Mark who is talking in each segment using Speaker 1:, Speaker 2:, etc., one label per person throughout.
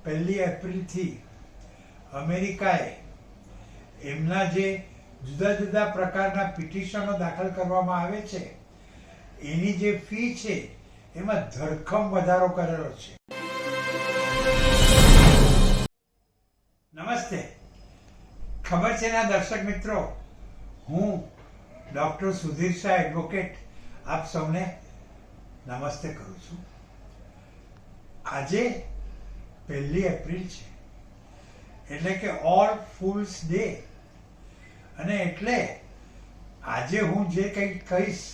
Speaker 1: પહેલી એપ્રિલથી અમેરિકાએ એમના જે જુદા જુદા પ્રકારના પિટિશનો દાખલ કરવામાં આવે છે એની જે ફી છે એમાં ધરખમ વધારો કરેલો છે. નમસ્તે. ખબર છે ના દર્શક મિત્રો, હું ડૉક્ટર સુધીર શાહ એડવોકેટ આપ સૌને નમસ્તે કરું છું. આજે 1 એપ્રિલ છે એટલે કે ઓલ ફૂલ્સ ડે, અને એટલે આજે હું જે કંઈ કહીશ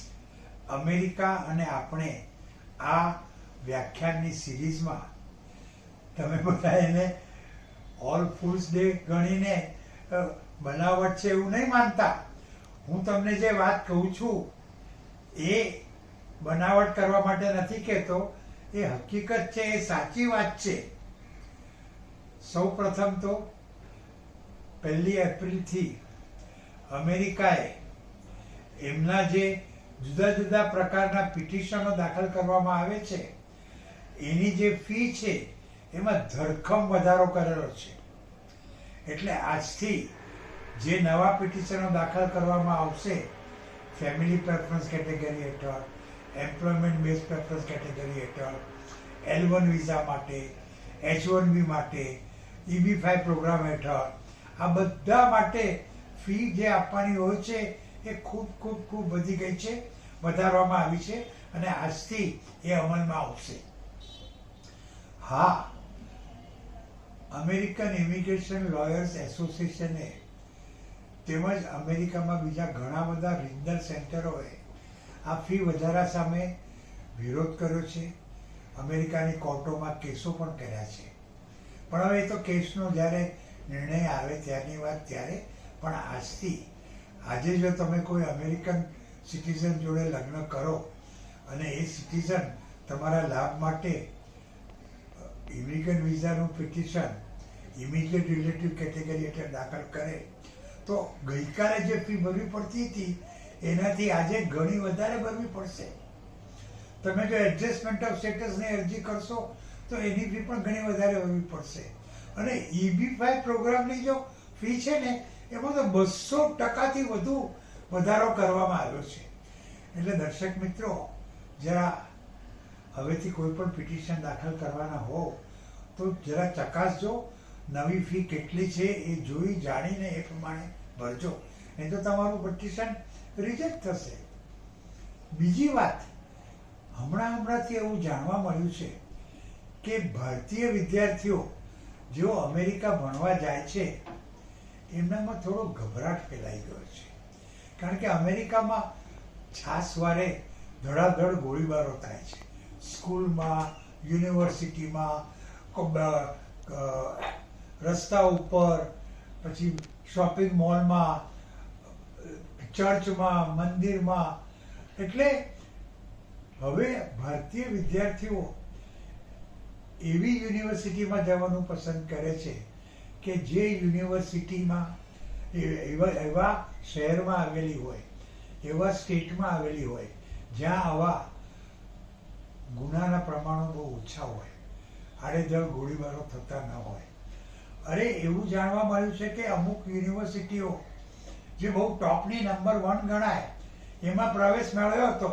Speaker 1: અમેરિકા અને આપણે આ વ્યાખ્યાનની સિરીઝમાં તમે બધા એને ઓલ ફૂલ્સ ડે ગણીને બનાવટ છે એવું નહીં માનતા. હું તમને જે વાત કહું છું એ બનાવટ કરવા માટે નથી કહેતો, એ હકીકત છે, એ સાચી વાત છે. સૌ પ્રથમ તો 1 એપ્રિલથી અમેરિકાએ એમના જે જુદા જુદા પ્રકારના પિટિશનો દાખલ કરવામાં આવે છે એની જે ફી છે એમાં ધરખમ વધારો કરેલો છે. એટલે આજથી જે નવા પિટિશનો દાખલ કરવામાં આવશે ફેમિલી પ્રેફરન્સ કેટેગરી હેઠળ, એમ્પ્લોયમેન્ટ બેઝ પ્રેફરન્સ કેટેગરી હેઠળ, L1 વિઝા માટે, H1B માટે, EB5 પ્રોગ્રામ હેઠળ, આ બધા માટે ફી જે આપવાની હોય છે એ ખૂબ વધી ગઈ છે, વધારવામાં આવી છે અને આજથી એ અમલમાં આવશે. હા, અમેરિકન ઇમિગ્રેશન લોયર્સ એસોસિએશને તેમજ અમેરિકામાં બીજા ઘણા બધા રિજનલ સેન્ટરોએ આ ફી વધારા સામે વિરોધ કર્યો છે. અમેરિકાની કોર્ટોમાં કેસો પણ કર્યા છે. પણ હવે તો કેસનો જ્યારે નિર્ણય આવે ત્યારની વાત ત્યારે, પણ આજે જો તમે કોઈ અમેરિકન સિટીઝન જોડે લગ્ન કરો અને એ સિટીઝન તમારા લાભ માટે ઇમિગ્રન્ટ વિઝાનું પિટિશન ઇમિડિયેટ રિલેટિવ કેટેગરી હેઠળ દાખલ કરે તો ગઈકાલે જે ફી ભરવી પડતી હતી એનાથી આજે ઘણી વધારે ભરવી પડશે. તમે જો એડજસ્ટમેન્ટ ઓફ સ્ટેટસની અરજી કરશો તો એની ફી પણ ઘણી વધારે ભરવી પડશે. અને EB5 પ્રોગ્રામની જો ફી છે ને એમાં તો 200% વધુ વધારો કરવામાં આવ્યો છે. એટલે દર્શક મિત્રો, જરા હવેથી કોઈ પણ પિટિશન દાખલ કરવાના હો તો જરા ચકાસજો, નવી ફી કેટલી છે એ જોઈ જાણીને એ પ્રમાણે ભરજો, નહીં તો તમારું પિટિશન રિજેક્ટ થશે. બીજી વાત, હમણાંથી એવું જાણવા મળ્યું છે કે ભારતીય વિદ્યાર્થીઓ જેઓ અમેરિકા ભણવા જાય છે એમનામાં થોડો ગભરાટ ફેલાઈ ગયો છે. કારણ કે અમેરિકામાં છાસવારે ધડાધડ ગોળીબારો થાય છે. સ્કૂલમાં, યુનિવર્સિટીમાં, રસ્તા ઉપર, પછી શોપિંગ મોલમાં, ચર્ચમાં, મંદિરમાં. એટલે હવે ભારતીય વિદ્યાર્થીઓ એવી યુનિવર્સિટીમાં જવાનું પસંદ કરે છે કે જે યુનિવર્સિટીમાં એવા શહેરમાં આવેલી હોય, એવા સ્ટેટમાં આવેલી હોય જ્યાં આવા ગુનાના પ્રમાણો બહુ ઓછા હોય, આડેધડ ગોળીબારો થતા ન હોય. અરે એવું જાણવા મળ્યું છે કે અમુક યુનિવર્સિટીઓ જે બહુ ટોપની નંબર 1 ગણાય એમાં પ્રવેશ મેળવ્યો હતો,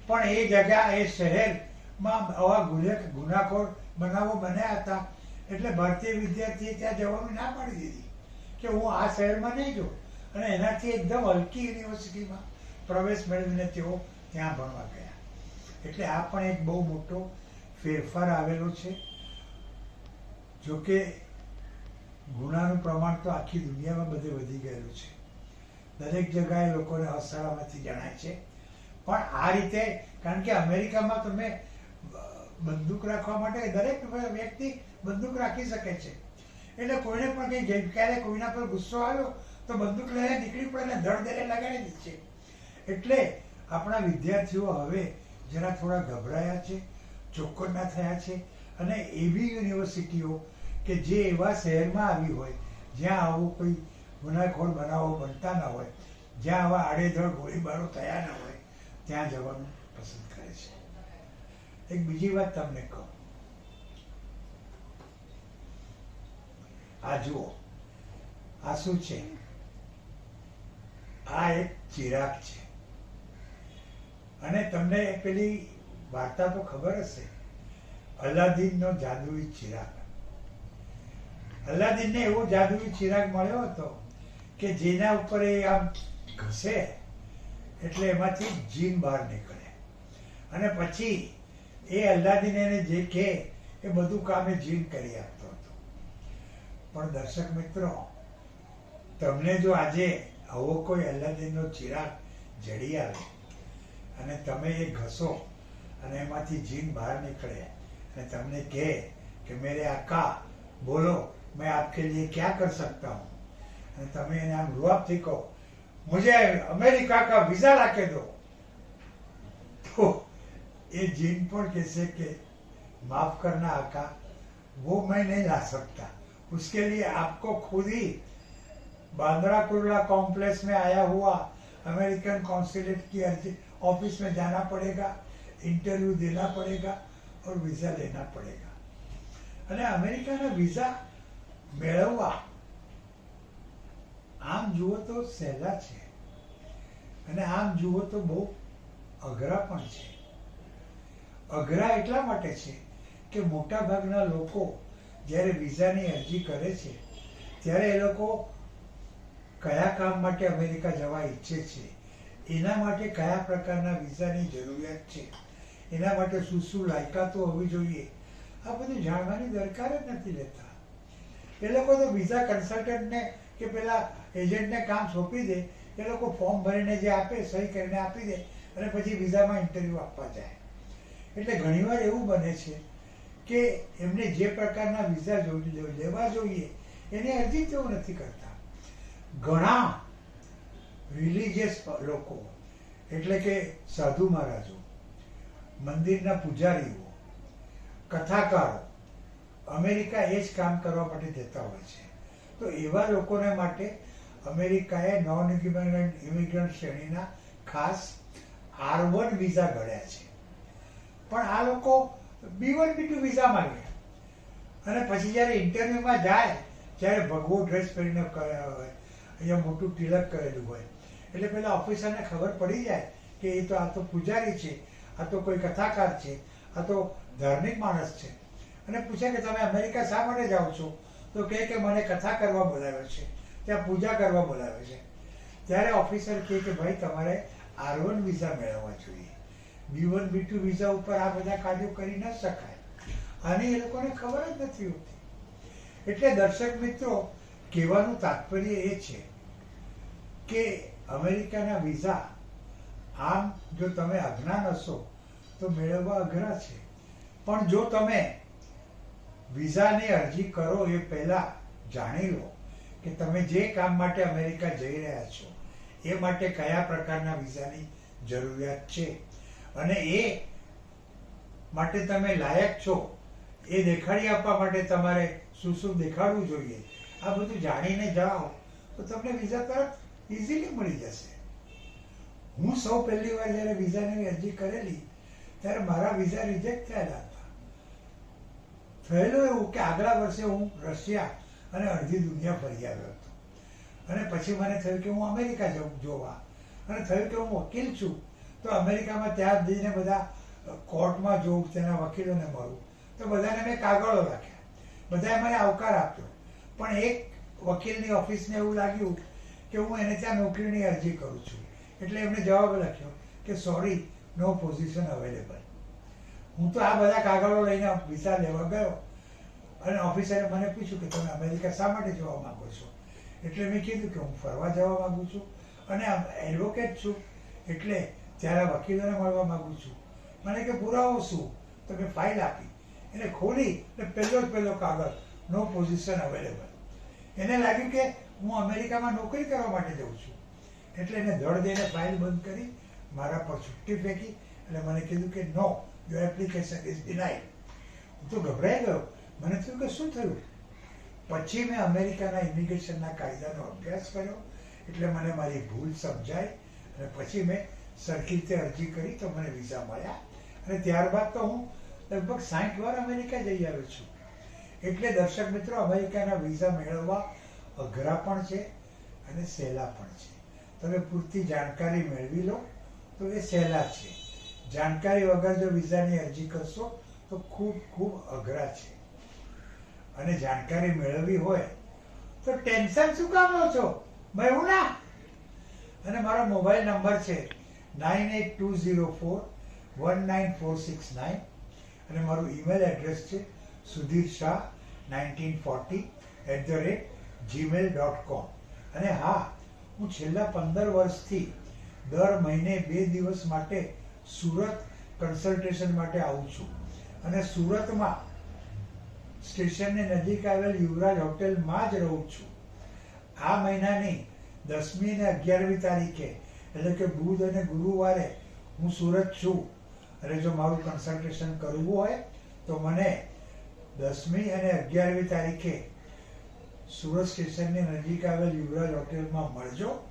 Speaker 1: પણ એ જગ્યા, એ શહેરમાં આવા ગુનાખોર બનાવો બન્યા હતા. એટલે ભારતીય વિદ્યાર્થીએ ત્યાં જવાનું ના પાડી દીધી કે હું આ શહેરમાં નહીં જાઉં, અને એનાથી એકદમ હલકી યુનિવર્સિટીમાં પ્રવેશ મેળવીને તેઓ ત્યાં ભણવા ગયા. એટલે આ પણ એક બહુ મોટો ફેરફાર આવેલો છે. જોકે ગુનાનું પ્રમાણ તો આખી દુનિયામાં બધે વધી ગયેલું છે, દરેક જગાએ લોકોને અસલામતી જણાય છે. પણ આ રીતે, કારણ કે અમેરિકામાં તમે બંદૂક રાખવા માટે દરેક વ્યક્તિ બંદૂક રાખી શકે છે. એટલે કોઈને પણ કંઈ ગઈકાલે કોઈના પર ગુસ્સો આવ્યો તો બંદૂક લઈને નીકળી પડે ને ધડ દરે લગાડી દે છે. એટલે આપણા વિદ્યાર્થીઓ હવે જરા થોડા ગભરાયા છે, ચોક્કસના થયા છે. અને એવી યુનિવર્સિટીઓ કે જે એવા શહેરમાં આવી હોય જ્યાં આવું કોઈ ગુનાખોર બનાવો બનતા ન હોય, જ્યાં આવા આડેધડ ગોળીબારો થયા ન હોય, ત્યાં જવાનું પસંદ કરે છે. એક બીજી વાત તમને કહું, આ જુઓ, આ શું છે? આ એક ચિરાગ છે. અને તમને પેલી વાર્તા તો ખબર હશે, અલાદીનનો જાદુઈ ચિરાગ. અલાદીનને એવો જાદુઈ ચિરાગ મળ્યો હતો કે જેના ઉપર એ આમ ઘસે એટલે એમાંથી જીન બહાર નીકળે, અને પછી એ અલાદીન એને જે કહે એ બધું કામ એ જીન કરી આપતો હતો. પણ દર્શક મિત્રો, તમને જો આજે આવો કોઈ અલાદીનનો ચિરાગ જડી આવે અને તમે એ ઘસો અને એમાંથી જીન બહાર નીકળે અને તમને કહે કે મેરે આકા બોલો मैं आपके लिए क्या कर सकता हूँ, અને તમે એને આમ રૂઆબથી કહો मुझे अमेरिका का वीजा ला के दो, तो ये जीन पर कैसे के माफ करना आका, वो मैं नहीं ला सकता, उसके लिए आपको खुद ही बांद्रा कुर्ला कॉम्प्लेक्स में आया हुआ अमेरिकन कॉन्सुलेट की अर्जी ऑफिस में जाना पड़ेगा, इंटरव्यू देना पड़ेगा और वीजा लेना पड़ेगा. અને અમેરિકાના વીઝા મેળવવા આમ જુઓ તો સહેલા છે અને આમ જુઓ તો બહુ અઘરા પણ છે. અઘરા એટલા માટે છે કે મોટા ભાગના લોકો જ્યારે વિઝાની અરજી કરે છે ત્યારે એ લોકો કયા કામ માટે અમેરિકા જવા ઈચ્છે છે, એના માટે કયા પ્રકારના વિઝાની જરૂરિયાત છે, એના માટે શું શું લાયકાતો હોવી જોઈએ, આ બધું જાણવાની દરકાર જ નથી લેતા. એ લોકો તો વિઝા કન્સલ્ટન્ટને કે પેલા એજન્ટને કામ સોંપી દે, એ લોકો ફોર્મ ભરીને જે આપે સહી કરીને આપી દે અને પછી વિઝામાં ઇન્ટરવ્યૂ આપવા જાય. એટલે ઘણીવાર એવું બને છે કે એમને જે પ્રકારના વિઝા લેવા જોઈએ એની અરજી તેઓ નથી કરતા. ઘણા રિલિજિયસ લોકો એટલે કે સાધુ મહારાજો, મંદિરના પૂજારીઓ, કથાકારો અમેરિકા એ જ કામ કરવા માટે જતા હોય છે. તો એવા લોકોને માટે અમેરિકાએ નોન ઇમિગ્રન્ટ શ્રેણીના ખાસ R1 વિઝા ઘડ્યા છે. પણ આ લોકો B1 B2 વિઝા માંગે અને પછી જ્યારે ઇન્ટરવ્યુમાં જાય ત્યારે ભગવો ડ્રેસ પહેરીને હોય, અહીંયા મોટું તિલક કરેલું હોય, એટલે પેલા ઓફિસરને ખબર પડી જાય કે એ તો આ તો પૂજારી છે, આ તો કોઈ કથાકાર છે, આ તો ધાર્મિક માણસ છે. અને પૂછે કે તમે અમેરિકા શા માટે જાઓ છો, તો કહે કે મને કથા કરવા બોલાવે છે, ત્યાં પૂજા કરવા બોલાવે છે. ત્યારે ઓફિસર કહે કે ભાઈ તમારે R1 વિઝા મેળવવા જોઈએ, B1 B2 વિઝા ઉપર આ બધા કાર્યો કરી ન શકાય. આની એ લોકોને ખબર જ નથી હોતી. એટલે દર્શક મિત્રો, કહેવાનું તાત્પર્ય એ છે કે અમેરિકાના વિઝા આમ જો તમે અજ્ઞાન હશો તો મેળવવા અઘરા છે. પણ જો તમે વિઝાની અરજી કરો એ પહેલા જાણી લો કે તમે જે કામ માટે અમેરિકા જઈ રહ્યા છો એ માટે કયા પ્રકારના વિઝાની જરૂરિયાત છે અને એ માટે તમે લાયક છો એ દેખાડી આપવા માટે તમારે શું શું દેખાડવું જોઈએ, આ બધું જાણીને જાઓ તો તમને વિઝા તરત ઇઝીલી મળી જશે. હું સૌ પહેલી વાર જ્યારે વિઝાની અરજી કરેલી ત્યારે મારા વિઝા રિજેક્ટ થયેલા હતા. થયેલું એવું કે આગલા વર્ષે હું રશિયા અને અડધી દુનિયા ફરી આવ્યો હતો અને પછી મને થયું કે હું અમેરિકા જાઉં જોવા, અને થયું કે હું વકીલ છું તો અમેરિકામાં ત્યાં જઈને બધા કોર્ટમાં જોઉં, તેના વકીલોને મળું, તો બધાને મેં કાગળો રાખ્યા, બધાએ મને આવકાર આપ્યો. પણ એક વકીલની ઓફિસને એવું લાગ્યું કે હું એને ત્યાં નોકરીની અરજી કરું છું, એટલે એમને જવાબ લખ્યો કે સોરી, નો પોઝિશન અવેલેબલ. હું તો આ બધા કાગળો લઈને વિઝા લેવા ગયો અને ઓફિસરે મને પૂછ્યું કે તમે અમેરિકા શા માટે જવા માંગો છો, એટલે મેં કીધું કે હું ફરવા જવા માંગુ છું અને એડવોકેટ છું, એટલે ત્યારે વકીલોને મળવા માંગુ છું. મને કે પુરાવો શું, તો મેં ફાઇલ આપી, એને ખોલી એટલે પહેલો કાગળ, નો પોઝિશન અવેલેબલ. એને લાગ્યું કે હું અમેરિકામાં નોકરી કરવા માટે જઉં છું, એટલે એને ધડ દઈને ફાઇલ બંધ કરી, મારા પર છુટ્ટી ફેંકી અને મને કીધું કે નો, યોર એપ્લિકેશન ઇઝ ડિનાઇડ. હું તો ગભરાઈ ગયો, મને થયું કે શું થયું. પછી મેં અમેરિકાના ઇમિગ્રેશનના કાયદાનો અભ્યાસ કર્યો, એટલે મને મારી ભૂલ સમજાઈ અને પછી મેં સરખી રીતે અરજી કરી તો મને વિઝા મળ્યા. અને ત્યારબાદ તો હું લગભગ 60 વાર અમેરિકા જઈ આવ્યો છું. એટલે દર્શક મિત્રો, અમેરિકાના વિઝા મેળવવા અઘરા પણ છે અને સહેલા પણ છે. તમે પૂરતી જાણકારી મેળવી લો તો એ સહેલા છે. જાણકારી વગર જો વિઝાની અરજી કરશો તો ખૂબ ખૂબ અઘરા છે. અને જાણકારી મેળવવી હોય તો ટેન્શન શું કામ લો છો? મહેુના. અને મારો મોબાઈલ નંબર છે 9820419469 અને મારું ઈમેલ એડ્રેસ છે sudhirshah1940@gmail.com. અને હા, હું છેલ્લા 15 વર્ષથી દર મહિને 2 દિવસ માટે સુરત કન્સલ્ટેશન માટે આવું છું. અને સુરતમાં સ્ટેશનની નજીક આવેલ યુવરાજ હોટેલમાં જ રહું છું. આ મહિનાની 10મી અને 11મી તારીખે, એટલે કે બુધ અને ગુરુવારે હું સુરત છું. અને જો મારું કન્સલ્ટેશન કરવું હોય તો મને 10મી અને 11મી તારીખે સુરત સ્ટેશનની નજીક આવેલ યુવરાજ હોટેલમાં મળજો.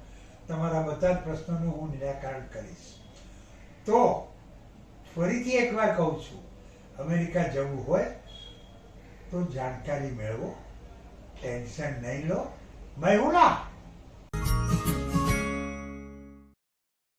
Speaker 1: તમારા બધા જ પ્રશ્નોનું હું નિરાકરણ કરીશ. તો ફરીથી એકવાર કહું છું, અમેરિકા જવું હોય તો જાણકારી મેળવો, ટેન્શન નહીં લો. મહેુના.